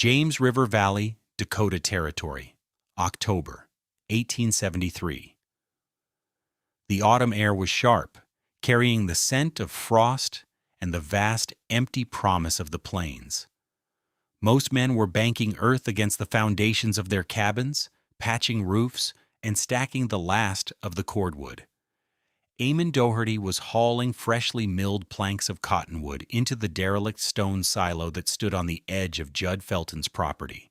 James River Valley, Dakota Territory, October, 1873. The autumn air was sharp, carrying the scent of frost and the vast, empty promise of the plains. Most men were banking earth against the foundations of their cabins, patching roofs, and stacking the last of the cordwood. Eamon Doherty was hauling freshly milled planks of cottonwood into the derelict stone silo that stood on the edge of Judd Felton's property.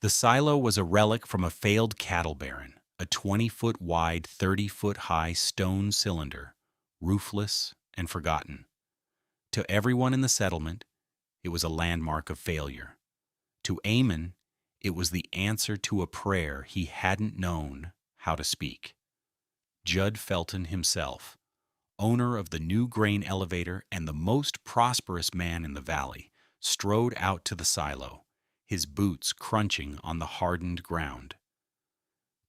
The silo was a relic from a failed cattle baron, a 20-foot wide, 30-foot high stone cylinder, roofless and forgotten. To everyone in the settlement, it was a landmark of failure. To Eamon, it was the answer to a prayer he hadn't known how to speak. Judd Felton himself, owner of the new grain elevator and the most prosperous man in the valley, strode out to the silo, his boots crunching on the hardened ground.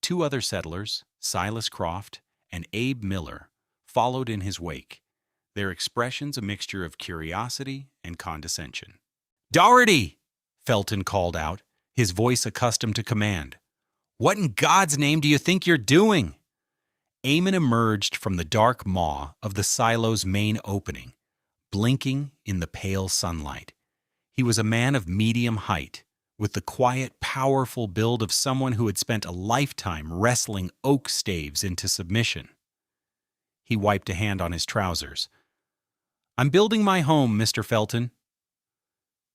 Two other settlers, Silas Croft and Abe Miller, followed in his wake, their expressions a mixture of curiosity and condescension. "Doherty!" Felton called out, his voice accustomed to command. "What in God's name do you think you're doing?" Eamon emerged from the dark maw of the silo's main opening, blinking in the pale sunlight. He was a man of medium height, with the quiet, powerful build of someone who had spent a lifetime wrestling oak staves into submission. He wiped a hand on his trousers. "I'm building my home, Mr. Felton."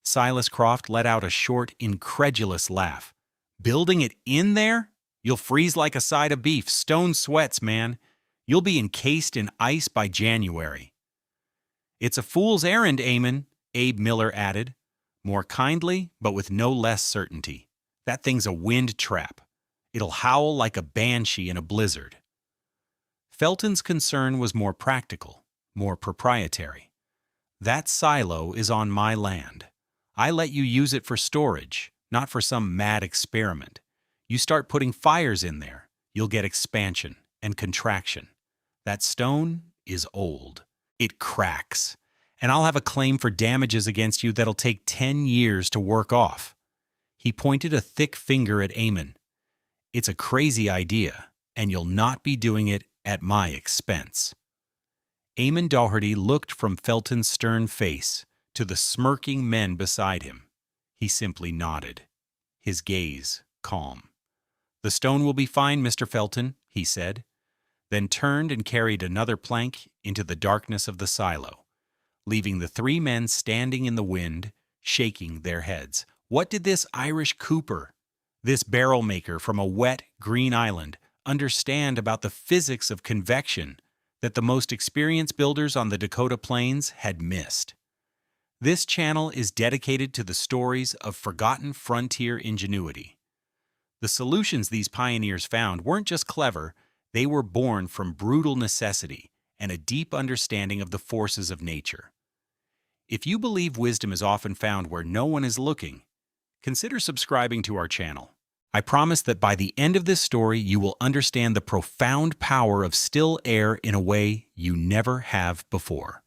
Silas Croft let out a short, incredulous laugh. "Building it in there? You'll freeze like a side of beef, stone sweats, man. You'll be encased in ice by January." "It's a fool's errand, Eamon," Abe Miller added, more kindly but with no less certainty. "That thing's a wind trap. It'll howl like a banshee in a blizzard." Felton's concern was more practical, more proprietary. "That silo is on my land. I let you use it for storage, not for some mad experiment. You start putting fires in there, you'll get expansion and contraction. That stone is old. It cracks. And I'll have a claim for damages against you that'll take 10 years to work off." He pointed a thick finger at Eamon. "It's a crazy idea, and you'll not be doing it at my expense." Eamon Doherty looked from Felton's stern face to the smirking men beside him. He simply nodded, his gaze calm. "The stone will be fine, Mr. Felton," he said, then turned and carried another plank into the darkness of the silo, leaving the three men standing in the wind, shaking their heads. What did this Irish cooper, this barrel maker from a wet, green island, understand about the physics of convection that the most experienced builders on the Dakota Plains had missed? This channel is dedicated to the stories of forgotten frontier ingenuity. The solutions these pioneers found weren't just clever, they were born from brutal necessity and a deep understanding of the forces of nature. If you believe wisdom is often found where no one is looking, consider subscribing to our channel. I promise that by the end of this story, you will understand the profound power of still air in a way you never have before.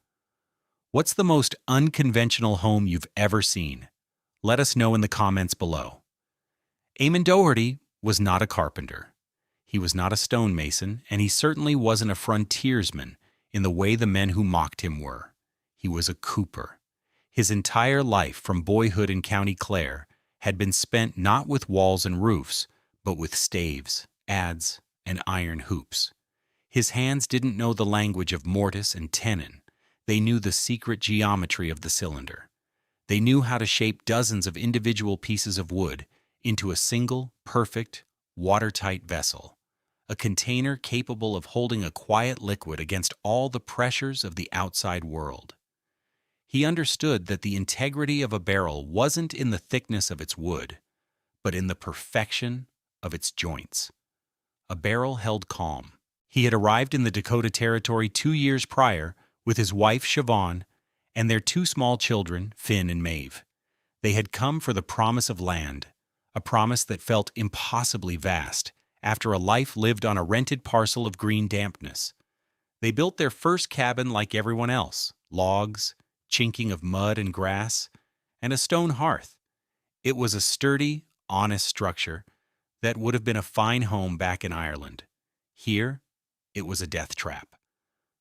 What's the most unconventional home you've ever seen? Let us know in the comments below. Eamon Doherty was not a carpenter. He was not a stonemason, and he certainly wasn't a frontiersman in the way the men who mocked him were. He was a cooper. His entire life from boyhood in County Clare had been spent not with walls and roofs, but with staves, adze, and iron hoops. His hands didn't know the language of mortise and tenon. They knew the secret geometry of the cylinder. They knew how to shape dozens of individual pieces of wood into a single, perfect, watertight vessel, a container capable of holding a quiet liquid against all the pressures of the outside world. He understood that the integrity of a barrel wasn't in the thickness of its wood, but in the perfection of its joints. A barrel held calm. He had arrived in the Dakota Territory 2 years prior with his wife Siobhan and their 2 small children, Finn and Maeve. They had come for the promise of land, a promise that felt impossibly vast after a life lived on a rented parcel of green dampness. They built their first cabin like everyone else, logs, chinking of mud and grass, and a stone hearth. It was a sturdy, honest structure that would have been a fine home back in Ireland. Here, it was a death trap.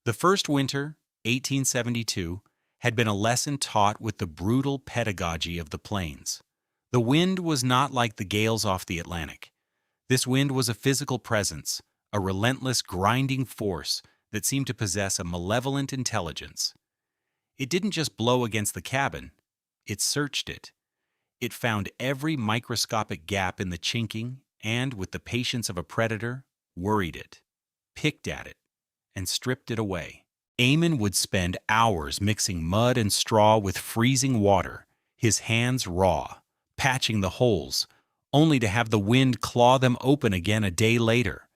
The first winter, 1872, had been a lesson taught with the brutal pedagogy of the plains. The wind was not like the gales off the Atlantic. This wind was a physical presence, a relentless, grinding force that seemed to possess a malevolent intelligence. It didn't just blow against the cabin, it searched it. It found every microscopic gap in the chinking and, with the patience of a predator, worried it, picked at it, and stripped it away. Eamon would spend hours mixing mud and straw with freezing water, his hands raw, patching the holes, only to have the wind claw them open again a day later.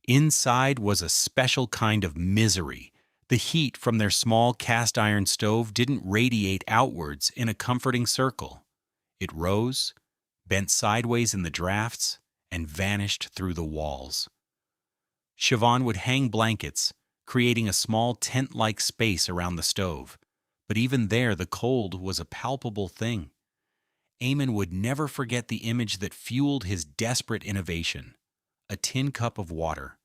Inside was a special kind of misery. The heat from their small cast-iron stove didn't radiate outwards in a comforting circle. It rose, bent sideways in the drafts, and vanished through the walls. Siobhan would hang blankets, creating a small tent-like space around the stove, but even there the cold was a palpable thing. Eamon would never forget the image that fueled his desperate innovation: a tin cup of water,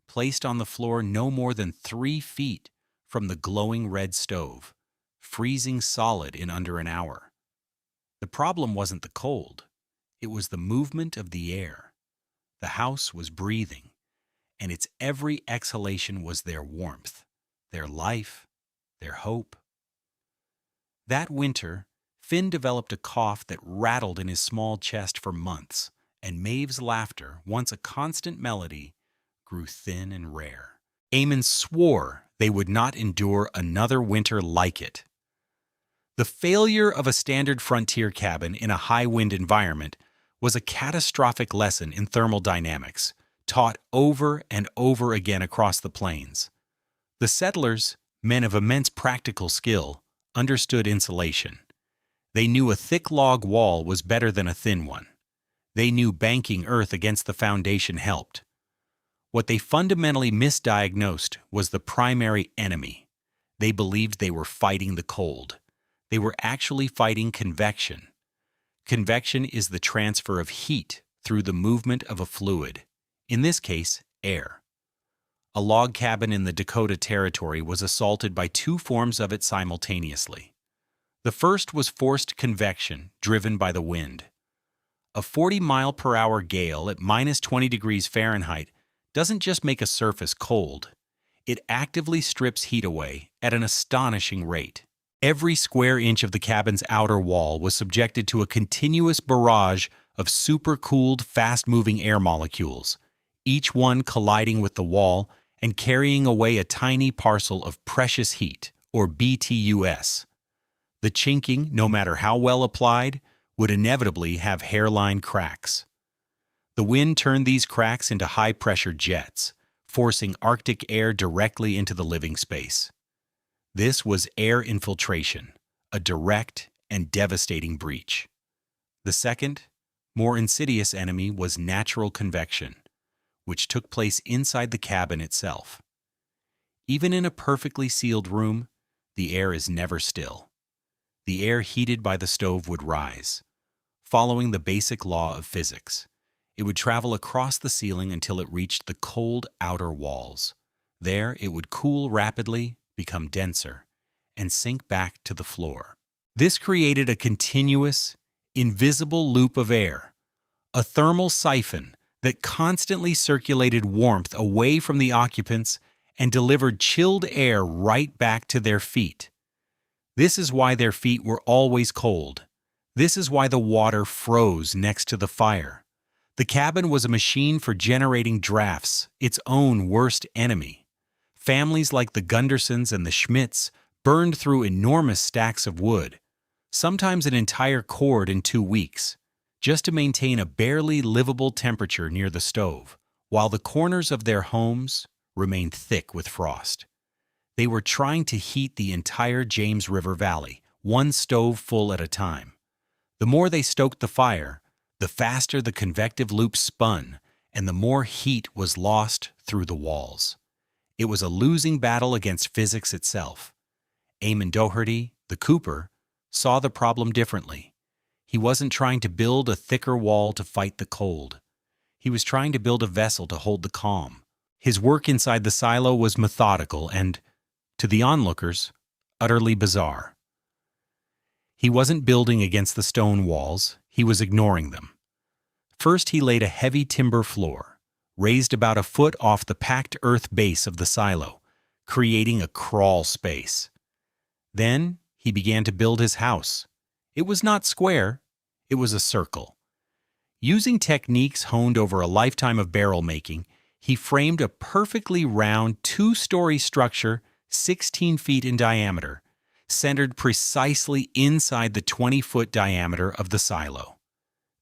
placed on the floor no more than 3 feet from the glowing red stove, freezing solid in under an hour. The problem wasn't the cold, it was the movement of the air. The house was breathing, and its every exhalation was their warmth, their life, their hope. That winter, Finn developed a cough that rattled in his small chest for months, and Maeve's laughter, once a constant melody, grew thin and rare. Eamon swore they would not endure another winter like it. The failure of a standard frontier cabin in a high-wind environment was a catastrophic lesson in thermodynamics, taught over and over again across the plains. The settlers, men of immense practical skill, understood insulation. They knew a thick log wall was better than a thin one. They knew banking earth against the foundation helped. What they fundamentally misdiagnosed was the primary enemy. They believed they were fighting the cold. They were actually fighting convection. Convection is the transfer of heat through the movement of a fluid, in this case, air. A log cabin in the Dakota Territory was assaulted by 2 forms of it simultaneously. The first was forced convection, driven by the wind. A 40-mile-per-hour gale at -20 degrees Fahrenheit doesn't just make a surface cold. It actively strips heat away at an astonishing rate. Every square inch of the cabin's outer wall was subjected to a continuous barrage of supercooled, fast-moving air molecules, each one colliding with the wall and carrying away a tiny parcel of precious heat, or BTUS. The chinking, no matter how well applied, would inevitably have hairline cracks. The wind turned these cracks into high-pressure jets, forcing Arctic air directly into the living space. This was air infiltration, a direct and devastating breach. The second, more insidious enemy was natural convection, which took place inside the cabin itself. Even in a perfectly sealed room, the air is never still. The air heated by the stove would rise. Following the basic law of physics, it would travel across the ceiling until it reached the cold outer walls. There, it would cool rapidly, become denser, and sink back to the floor. This created a continuous, invisible loop of air, a thermal siphon that constantly circulated warmth away from the occupants and delivered chilled air right back to their feet. This is why their feet were always cold. This is why the water froze next to the fire. The cabin was a machine for generating drafts, its own worst enemy. Families like the Gundersons and the Schmidts burned through enormous stacks of wood, sometimes an entire cord in 2 weeks, just to maintain a barely livable temperature near the stove, while the corners of their homes remained thick with frost. They were trying to heat the entire James River Valley, one stove full at a time. The more they stoked the fire, the faster the convective loop spun, and the more heat was lost through the walls. It was a losing battle against physics itself. Eamon Doherty, the cooper, saw the problem differently. He wasn't trying to build a thicker wall to fight the cold. He was trying to build a vessel to hold the calm. His work inside the silo was methodical and, to the onlookers, utterly bizarre. He wasn't building against the stone walls, he was ignoring them. First, he laid a heavy timber floor, raised about a foot off the packed earth base of the silo, creating a crawl space. Then, he began to build his house. It was not square, it was a circle. Using techniques honed over a lifetime of barrel making, he framed a perfectly round two-story structure 16 feet in diameter, centered precisely inside the 20-foot diameter of the silo.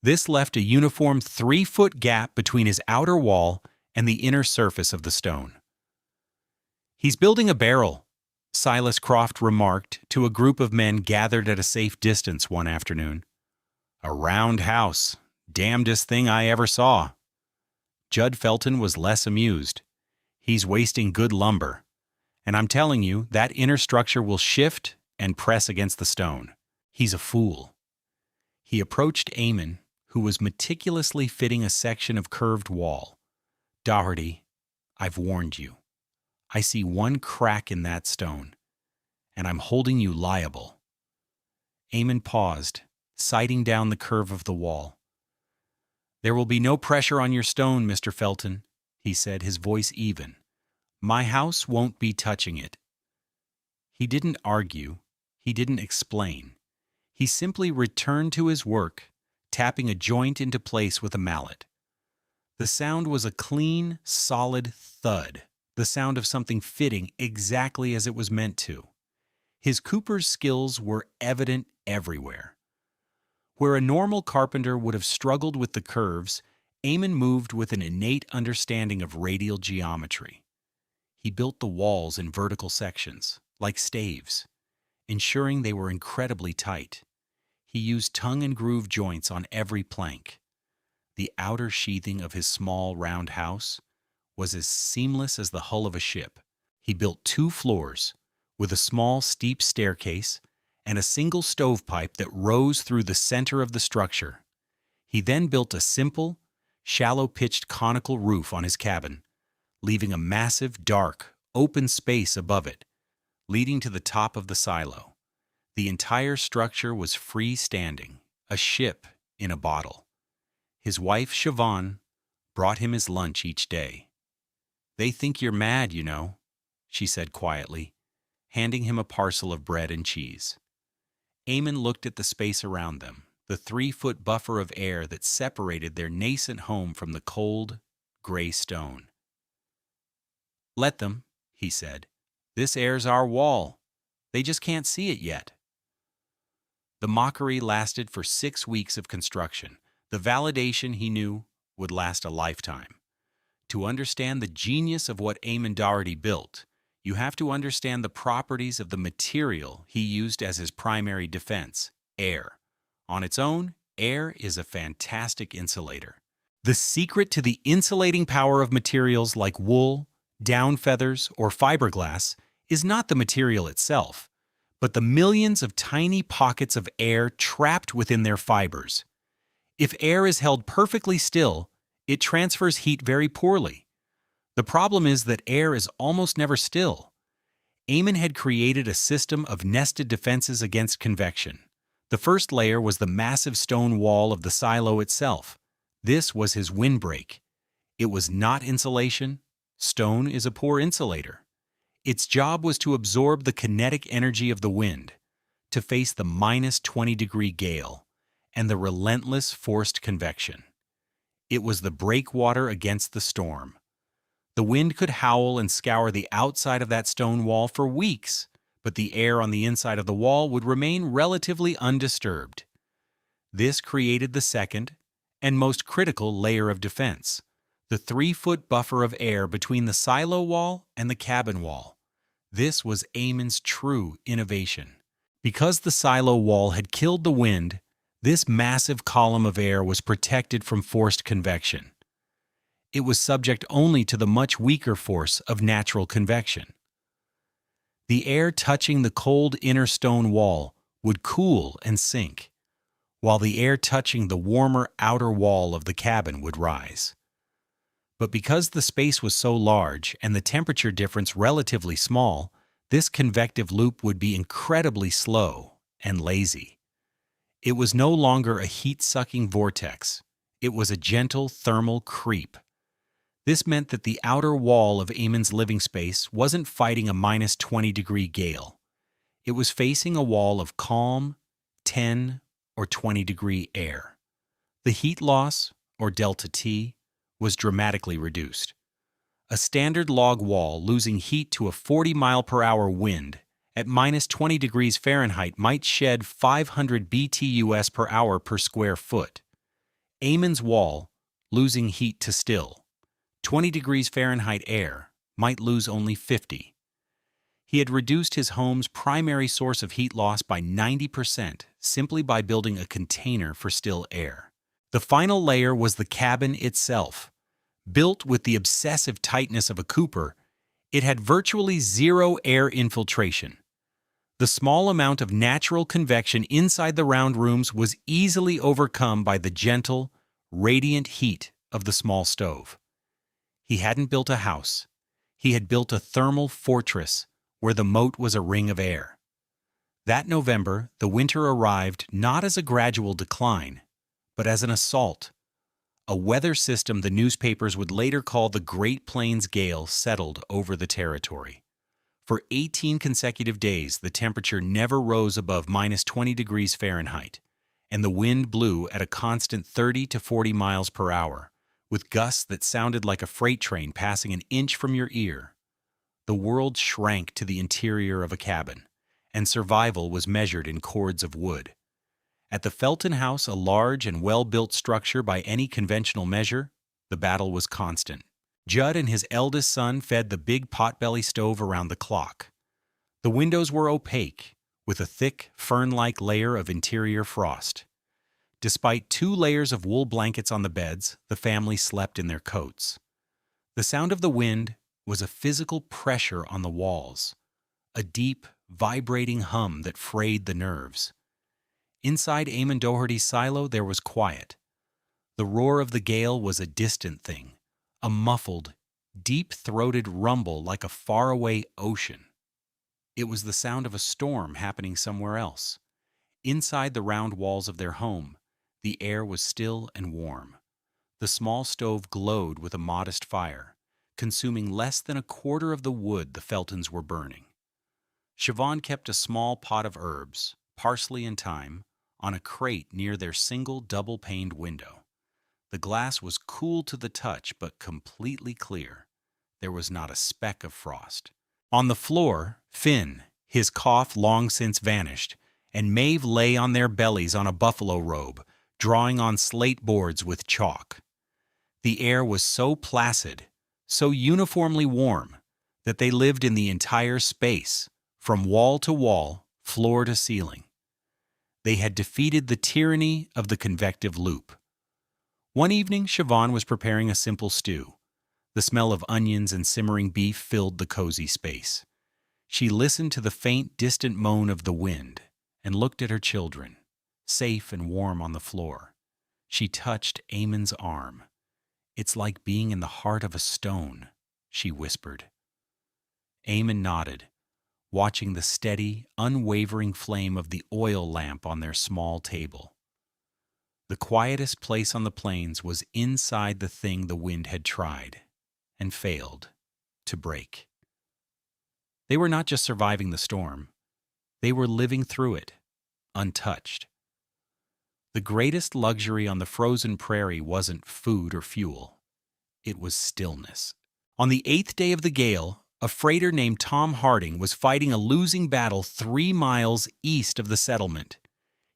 This left a uniform 3-foot gap between his outer wall and the inner surface of the stone. "He's building a barrel," Silas Croft remarked to a group of men gathered at a safe distance one afternoon. "A round house, damnedest thing I ever saw." Judd Felton was less amused. "He's wasting good lumber. And I'm telling you, that inner structure will shift and press against the stone. He's a fool." He approached Eamon, who was meticulously fitting a section of curved wall. "Doherty, I've warned you. I see one crack in that stone, and I'm holding you liable." Eamon paused, sighting down the curve of the wall. "There will be no pressure on your stone, Mr. Felton," he said, his voice even. "My house won't be touching it." He didn't argue. He didn't explain. He simply returned to his work, tapping a joint into place with a mallet. The sound was a clean, solid thud, the sound of something fitting exactly as it was meant to. His cooper's skills were evident everywhere. Where a normal carpenter would have struggled with the curves, Eamon moved with an innate understanding of radial geometry. He built the walls in vertical sections, like staves, ensuring they were incredibly tight. He used tongue and groove joints on every plank. The outer sheathing of his small, round house was as seamless as the hull of a ship. He built 2 floors, with a small, steep staircase and a single stovepipe that rose through the center of the structure. He then built a simple, shallow-pitched conical roof on his cabin, leaving a massive, dark, open space above it, leading to the top of the silo. The entire structure was freestanding, a ship in a bottle. His wife, Siobhan, brought him his lunch each day. "They think you're mad, you know," she said quietly, handing him a parcel of bread and cheese. Eamon looked at the space around them, the 3-foot buffer of air that separated their nascent home from the cold, gray stone. "Let them," he said. "This air's our wall. They just can't see it yet." The mockery lasted for 6 weeks of construction. The validation, he knew, would last a lifetime. To understand the genius of what Eamon Doherty built, you have to understand the properties of the material he used as his primary defense, air. On its own, air is a fantastic insulator. The secret to the insulating power of materials like wool, down feathers, or fiberglass is not the material itself, but the millions of tiny pockets of air trapped within their fibers. If air is held perfectly still, it transfers heat very poorly. The problem is that air is almost never still. Eamon had created a system of nested defenses against convection. The first layer was the massive stone wall of the silo itself. This was his windbreak. It was not insulation. Stone is a poor insulator. Its job was to absorb the kinetic energy of the wind, to face the -20-degree gale, and the relentless forced convection. It was the breakwater against the storm. The wind could howl and scour the outside of that stone wall for weeks, but the air on the inside of the wall would remain relatively undisturbed. This created the second and most critical layer of defense, the 3-foot buffer of air between the silo wall and the cabin wall. This was Eamon's true innovation. Because the silo wall had killed the wind, this massive column of air was protected from forced convection. It was subject only to the much weaker force of natural convection. The air touching the cold inner stone wall would cool and sink, while the air touching the warmer outer wall of the cabin would rise. But because the space was so large and the temperature difference relatively small, this convective loop would be incredibly slow and lazy. It was no longer a heat-sucking vortex. It was a gentle thermal creep. This meant that the outer wall of Eamon's living space wasn't fighting a -20-degree gale. It was facing a wall of calm, 10 or 20-degree air. The heat loss, or delta T, was dramatically reduced. A standard log wall losing heat to a 40-mile-per-hour wind at -20 degrees Fahrenheit might shed 500 BTUs per hour per square foot. Eamon's wall, losing heat to still 20 degrees Fahrenheit air, might lose only 50. He had reduced his home's primary source of heat loss by 90% simply by building a container for still air. The final layer was the cabin itself. Built with the obsessive tightness of a Cooper, it had virtually zero air infiltration. The small amount of natural convection inside the round rooms was easily overcome by the gentle, radiant heat of the small stove. He hadn't built a house. He had built a thermal fortress where the moat was a ring of air. That November, the winter arrived not as a gradual decline, but as an assault. A weather system the newspapers would later call the Great Plains Gale settled over the territory. For 18 consecutive days, the temperature never rose above -20 degrees Fahrenheit, and the wind blew at a constant 30 to 40 miles per hour, with gusts that sounded like a freight train passing an inch from your ear. The world shrank to the interior of a cabin, and survival was measured in cords of wood. At the Felton house, a large and well-built structure by any conventional measure, the battle was constant. Judd and his eldest son fed the big potbelly stove around the clock. The windows were opaque, with a thick, fern-like layer of interior frost. Despite 2 layers of wool blankets on the beds, the family slept in their coats. The sound of the wind was a physical pressure on the walls, a deep, vibrating hum that frayed the nerves. Inside Eamon Doherty's silo there was quiet. The roar of the gale was a distant thing, a muffled, deep-throated rumble like a faraway ocean. It was the sound of a storm happening somewhere else. Inside the round walls of their home, the air was still and warm. The small stove glowed with a modest fire, consuming less than a quarter of the wood the Feltons were burning. Siobhan kept a small pot of herbs, parsley and thyme, on a crate near their single double-paned window. The glass was cool to the touch but completely clear. There was not a speck of frost. On the floor, Finn, his cough long since vanished, and Maeve lay on their bellies on a buffalo robe, drawing on slate boards with chalk. The air was so placid, so uniformly warm, that they lived in the entire space, from wall to wall, floor to ceiling. They had defeated the tyranny of the convective loop. One evening, Siobhan was preparing a simple stew. The smell of onions and simmering beef filled the cozy space. She listened to the faint, distant moan of the wind and looked at her children, safe and warm on the floor. She touched Eamon's arm. "It's like being in the heart of a stone," she whispered. Eamon nodded, watching the steady, unwavering flame of the oil lamp on their small table. The quietest place on the plains was inside the thing the wind had tried, and failed, to break. They were not just surviving the storm. They were living through it, untouched. The greatest luxury on the frozen prairie wasn't food or fuel. It was stillness. On the 8th day of the gale, a freighter named Tom Harding was fighting a losing battle 3 miles east of the settlement.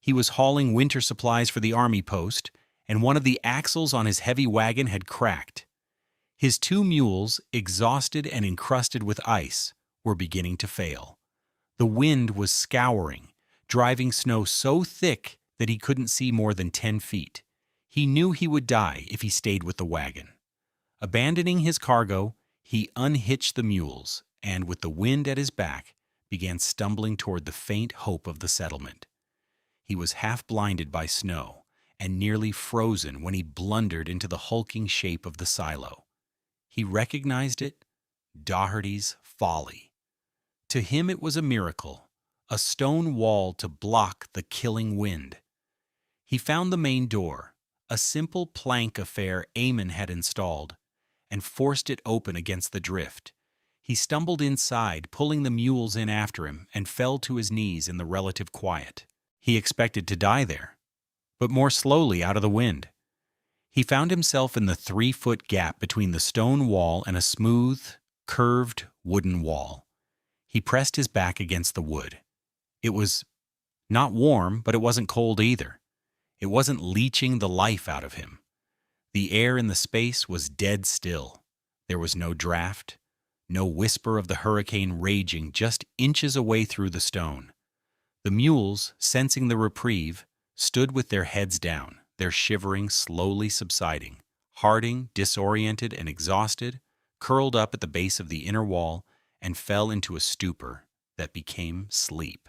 He was hauling winter supplies for the army post, and one of the axles on his heavy wagon had cracked. His 2 mules, exhausted and encrusted with ice, were beginning to fail. The wind was scouring, driving snow so thick that he couldn't see more than 10 feet. He knew he would die if he stayed with the wagon. Abandoning his cargo, he unhitched the mules and, with the wind at his back, began stumbling toward the faint hope of the settlement. He was half blinded by snow and nearly frozen when he blundered into the hulking shape of the silo. He recognized it, Doherty's folly. To him it was a miracle, a stone wall to block the killing wind. He found the main door, a simple plank affair Eamon had installed, and forced it open against the drift. He stumbled inside, pulling the mules in after him, and fell to his knees in the relative quiet. He expected to die there, but more slowly out of the wind. He found himself in the 3-foot gap between the stone wall and a smooth, curved wooden wall. He pressed his back against the wood. It was not warm, but it wasn't cold either. It wasn't leeching the life out of him. The air in the space was dead still. There was no draft, no whisper of the hurricane raging just inches away through the stone. The mules, sensing the reprieve, stood with their heads down, their shivering slowly subsiding. Harding, disoriented and exhausted, curled up at the base of the inner wall and fell into a stupor that became sleep.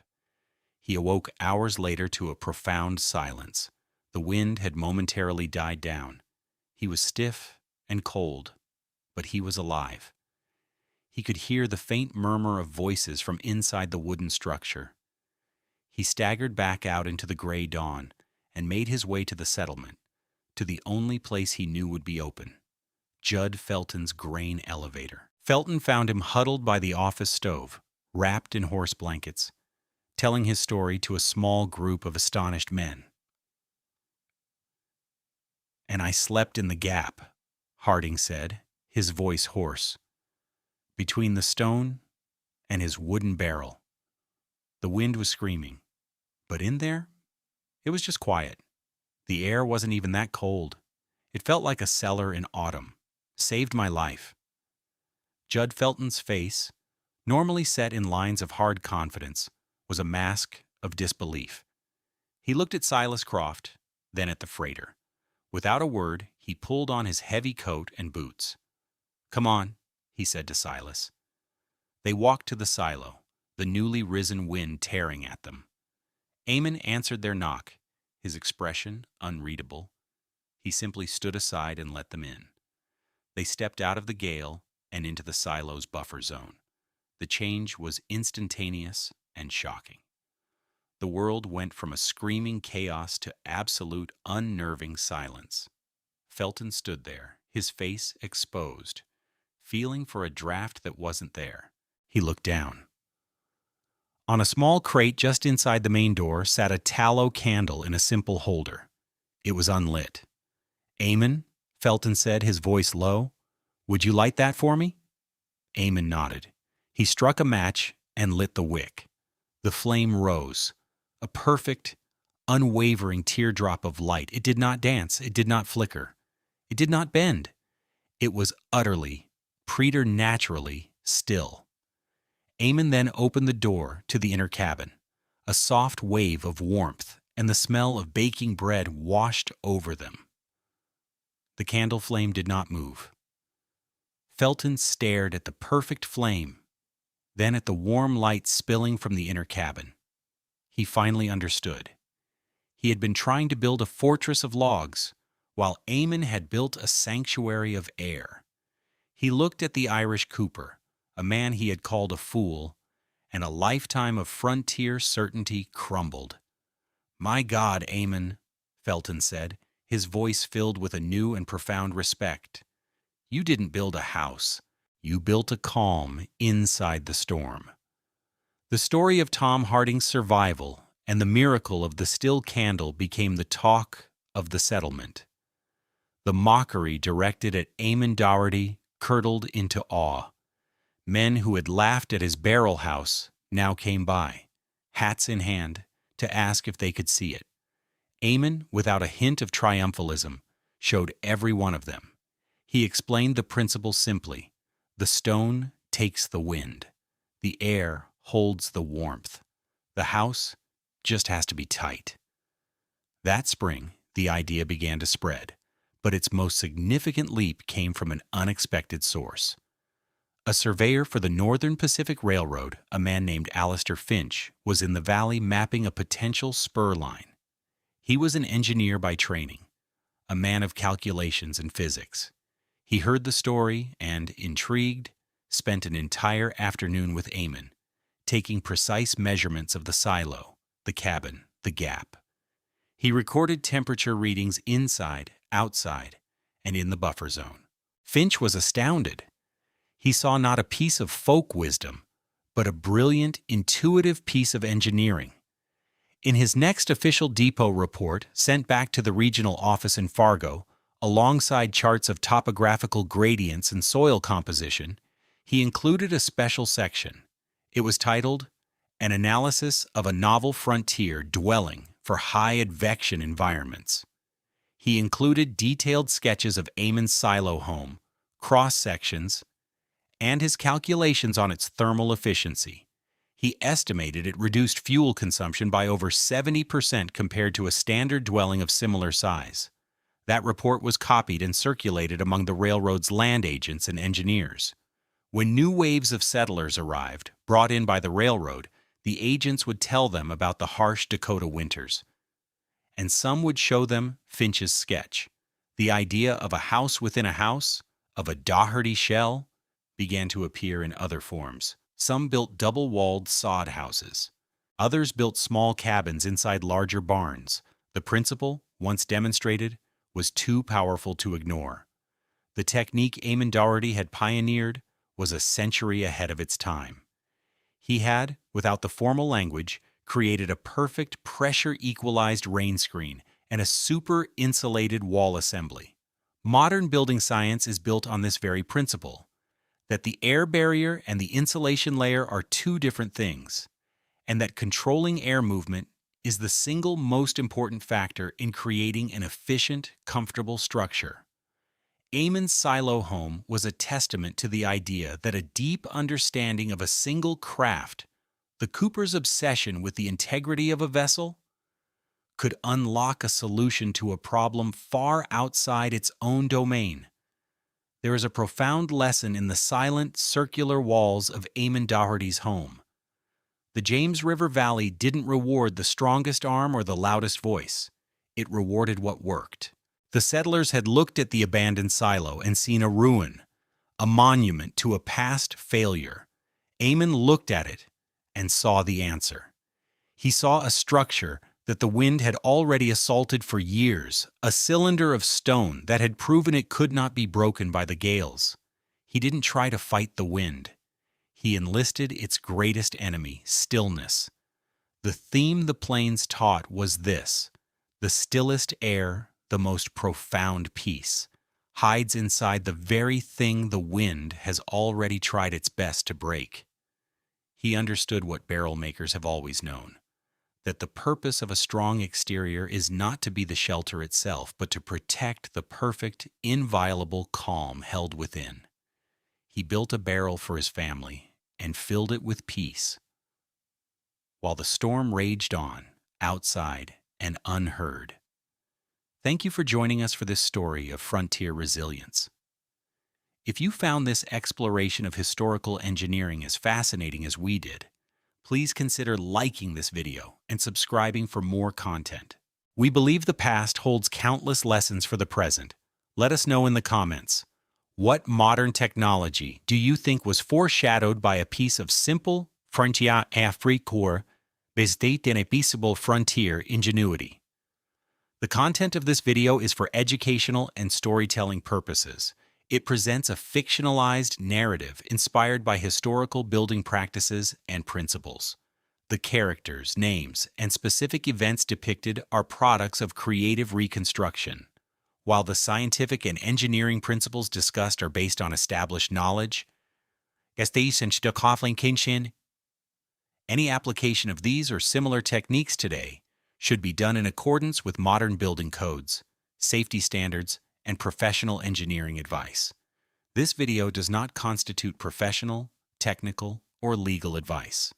He awoke hours later to a profound silence. The wind had momentarily died down. He was stiff and cold, but he was alive. He could hear the faint murmur of voices from inside the wooden structure. He staggered back out into the gray dawn and made his way to the settlement, to the only place he knew would be open, Judd Felton's grain elevator. Felton found him huddled by the office stove, wrapped in horse blankets, telling his story to a small group of astonished men. "And I slept in the gap," Harding said, his voice hoarse, "between the stone and his wooden barrel." The wind was screaming, but in there, it was just quiet. The air wasn't even that cold. It felt like a cellar in autumn. Saved my life. Judd Felton's face, normally set in lines of hard confidence, was a mask of disbelief. He looked at Silas Croft, then at the freighter. Without a word, he pulled on his heavy coat and boots. "Come on," he said to Silas. They walked to the silo, the newly risen wind tearing at them. Eamon answered their knock, his expression unreadable. He simply stood aside and let them in. They stepped out of the gale and into the silo's buffer zone. The change was instantaneous and shocking. The world went from a screaming chaos to absolute unnerving silence. Felton stood there, his face exposed, feeling for a draft that wasn't there. He looked down. On a small crate just inside the main door sat a tallow candle in a simple holder. It was unlit. "Eamon," Felton said, his voice low, "would you light that for me?" Eamon nodded. He struck a match and lit the wick. The flame rose, a perfect, unwavering teardrop of light. It did not dance. It did not flicker. It did not bend. It was utterly, preternaturally still. Eamon then opened the door to the inner cabin. A soft wave of warmth and the smell of baking bread washed over them. The candle flame did not move. Felton stared at the perfect flame, then at the warm light spilling from the inner cabin. He finally understood. He had been trying to build a fortress of logs, while Eamon had built a sanctuary of air. He looked at the Irish cooper, a man he had called a fool, and a lifetime of frontier certainty crumbled. "My God, Eamon," Felton said, his voice filled with a new and profound respect. "You didn't build a house. You built a calm inside the storm." The story of Tom Harding's survival and the miracle of the still candle became the talk of the settlement. The mockery directed at Eamon Doherty curdled into awe. Men who had laughed at his barrel house now came by, hats in hand, to ask if they could see it. Eamon, without a hint of triumphalism, showed every one of them. He explained the principle simply. The stone takes the wind. The air holds the warmth. The house just has to be tight. That spring, the idea began to spread, but its most significant leap came from an unexpected source. A surveyor for the Northern Pacific Railroad, a man named Alistair Finch, was in the valley mapping a potential spur line. He was an engineer by training, a man of calculations and physics. He heard the story and, intrigued, spent an entire afternoon with Eamon, taking precise measurements of the silo, the cabin, the gap. He recorded temperature readings inside, outside, and in the buffer zone. Finch was astounded. He saw not a piece of folk wisdom, but a brilliant, intuitive piece of engineering. In his next official depot report, sent back to the regional office in Fargo, alongside charts of topographical gradients and soil composition, he included a special section. It was titled, An Analysis of a Novel Frontier Dwelling for High Advection Environments. He included detailed sketches of Eamon's silo home, cross-sections, and his calculations on its thermal efficiency. He estimated it reduced fuel consumption by over 70% compared to a standard dwelling of similar size. That report was copied and circulated among the railroad's land agents and engineers. When new waves of settlers arrived, brought in by the railroad, the agents would tell them about the harsh Dakota winters. And some would show them Finch's sketch. The idea of a house within a house, of a Doherty shell, began to appear in other forms. Some built double-walled sod houses. Others built small cabins inside larger barns. The principle, once demonstrated, was too powerful to ignore. The technique Eamon Doherty had pioneered was a century ahead of its time. He had, without the formal language, created a perfect pressure-equalized rain screen and a super-insulated wall assembly. Modern building science is built on this very principle, that the air barrier and the insulation layer are two different things, and that controlling air movement is the single most important factor in creating an efficient, comfortable structure. Eamon's silo home was a testament to the idea that a deep understanding of a single craft, the cooper's obsession with the integrity of a vessel, could unlock a solution to a problem far outside its own domain. There is a profound lesson in the silent, circular walls of Eamon Doherty's home. The James River Valley didn't reward the strongest arm or the loudest voice. It rewarded what worked. The settlers had looked at the abandoned silo and seen a ruin, a monument to a past failure. Eamon looked at it and saw the answer. He saw a structure that the wind had already assaulted for years, a cylinder of stone that had proven it could not be broken by the gales. He didn't try to fight the wind. He enlisted its greatest enemy, stillness. The theme the plains taught was this: the stillest air, the most profound peace, hides inside the very thing the wind has already tried its best to break. He understood what barrel makers have always known, that the purpose of a strong exterior is not to be the shelter itself, but to protect the perfect, inviolable calm held within. He built a barrel for his family and filled it with peace, while the storm raged on, outside and unheard. Thank you for joining us for this story of frontier resilience. If you found this exploration of historical engineering as fascinating as we did, please consider liking this video and subscribing for more content. We believe the past holds countless lessons for the present. Let us know in the comments. What modern technology do you think was foreshadowed by a piece of simple frontier afrique based in a peaceable frontier ingenuity? The content of this video is for educational and storytelling purposes. It presents a fictionalized narrative inspired by historical building practices and principles. The characters, names, and specific events depicted are products of creative reconstruction. While the scientific and engineering principles discussed are based on established knowledge, any application of these or similar techniques today should be done in accordance with modern building codes, safety standards, and professional engineering advice. This video does not constitute professional, technical, or legal advice.